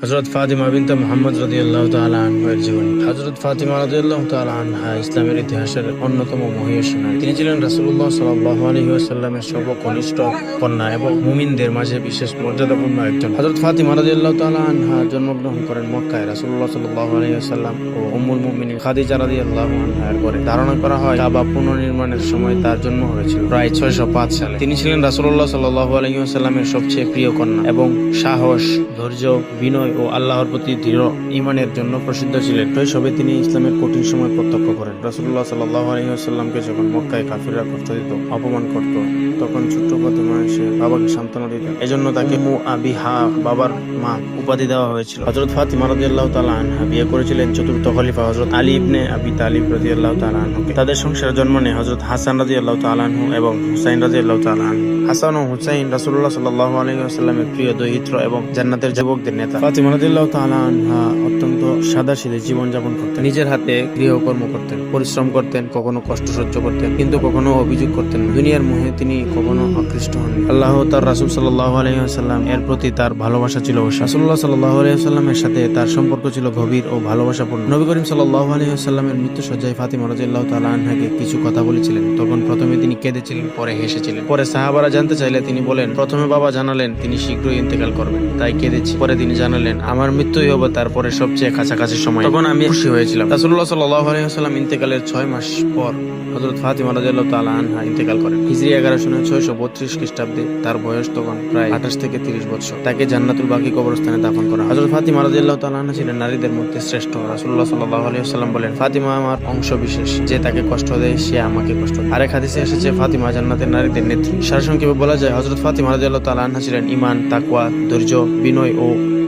হযরত ফাতিমা বিনতে মুহাম্মদ রাদিয়াল্লাহু তাআলা আনহার জীবনী। হযরত ফাতিমা রাদিয়াল্লাহু তাআলা আনহা ইসলামের ইতিহাসের অন্যতম মহিয়সী নারী। তিনি ছিলেন রাসূলুল্লাহ সাল্লাল্লাহু আলাইহি ওয়াসাল্লামের সর্বকনিষ্ঠ কন্যা এবং মুমিনদের মাঝে বিশেষ মর্যাদাপূর্ণ একজন। হযরত ফাতিমা রাদিয়াল্লাহু তাআলা আনহা জন্মগ্রহণ করেন মক্কায় রাসূলুল্লাহ সাল্লাল্লাহু আলাইহি ওয়াসাল্লাম ও উম্মুল মুমিনিন খাদিজা রাদিয়াল্লাহু আনহার ঘরে। ধারণা করা হয় কাবা পুনর্নির্মাণের সময় তার জন্ম হয়েছিল প্রায় 605 সালে। তিনি ছিলেন রাসূলুল্লাহ সাল্লাল্লাহু আলাইহি ওয়াসাল্লামের সবচেয়ে প্রিয় কন্যা এবং সাহস, ধৈর্য, বিনয় ও আল্লাহর প্রতি দৃঢ় ঈমানের জন্য প্রসিদ্ধ ছিলেন। শৈশবে তিনি ইসলামের কঠিন সময় প্রত্যক্ষ করেন। রাসূলুল্লাহ সাল্লাল্লাহু আলাইহি ওয়াসাল্লামকে যখন মক্কায় কাফিররা কষ্ট দিত, অপমান করত, তখন ছোট্ট ফাতিমা এসে বাবাকে সান্ত্বনা দিতেন। এজন্য তাকে উম্মু আবিহা, বাবার মা উপাধি দেওয়া হয়েছিল। হযরত ফাতিমা রাদিয়াল্লাহু তাআলা আনহা বিয়ে করেছিলেন চতুর্থ খলিফা হযরত আলী ইবনে আবি তালিব রাদিয়াল্লাহু তাআলা আনহুকে। তাদের সংসারে জন্ম নেয় হযরত হাসান রাদিয়াল্লাহু তাআলা আনহু এবং হুসাইন রাদিয়াল্লাহু তাআলা আনহু। হাসান ও হুসাইন রাসূলুল্লাহ সাল্লাল্লাহু আলাইহি ওয়াসাল্লামের প্রিয় দৌহিত্র এবং জান্নাতের যুবকদের নেতা। ফাতিমা রাদিয়াল্লাহু তাআলা আনহা অত্যন্ত সাদাসিধে জীবন যাপন করতেন। নিজের হাতে গৃহকর্ম করতেন, পরিশ্রম করতেন, কখনো কষ্ট সহ্য করতেন, কিন্তু কখনো অভিযোগ করতেন না। দুনিয়ার মোহে তিনি কখনো আকৃষ্ট হননি। আল্লাহ তার রাসূল সাল্লাল্লাহু আলাইহি ওয়াসাল্লাম এর প্রতি তার ভালোবাসা ছিল অসীম। রাসূলুল্লাহ সাল্লাল্লাহু আলাইহি ওয়াসাল্লামের সাথে তার সম্পর্ক ছিল গভীর ও ভালোবাসাপূর্ণ। নবী করিম সাল্লাল্লাহু আলাইহি ওয়াসাল্লামের মৃত্যুশয্যায় ফাতিমা রাদিয়াল্লাহু তাআলা আনহাকে কিছু কথা বলেছিলেন। তখন প্রথমে তিনি কেঁদেছিলেন, পরে হেসেছিলেন। পরে সাহাবারা জানতে চাইলে তিনি বলেন, প্রথমে বাবা জানালেন তিনি শীঘ্রই ইন্তেকাল করবেন, তাই কেঁদেছি। পরে তিনি জানালেন আমার মৃত্যুই হবে তারপরে সবচেয়ে কাছাকাছি সময়, তখন আমি খুশি হয়েছিলাম। রাসূলুল্লাহ সাল্লাল্লাহু আলাইহি ওয়াসাল্লাম ইন্তেকালের 6 মাস পর হযরত ফাতিমা রাদিয়াল্লাহু তাআলা আনহা ইন্তেকাল করেন। হিজরি 1132 খ্রিস্টাব্দে। তার বয়স তখন প্রায় 28 থেকে 30 বছর। তাকে জান্নাতুল বাকি কবরস্থানে দাফন করা। হযরত ফাতিমা রাদিয়াল্লাহু তাআলা আনহা ছিলেন নারীদের মধ্যে শ্রেষ্ঠ। রাসূলুল্লাহ সাল্লাল্লাহু আলাইহি ওয়াসাল্লাম বলেন, ফাতিমা আমার অংশ বিশেষ, যে তাকে কষ্ট দেয় সে আমাকে কষ্ট দেয়। আরেক হাদিসে এসেছে ফাতিমা জান্নাতের নারীদের নেত্রী। সারসংক্ষেপে বলা যায় হযরত ফাতিমা রাদিয়াল্লাহু তাআলা আনহা ছিলেন ঈমান, তাকওয়া, ধৈর্য, বিনয় ও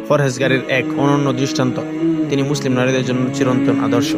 পরহেজগারির এক অনন্য দৃষ্টান্ত। তিনি মুসলিম নারীদের জন্য চিরন্তন আদর্শ।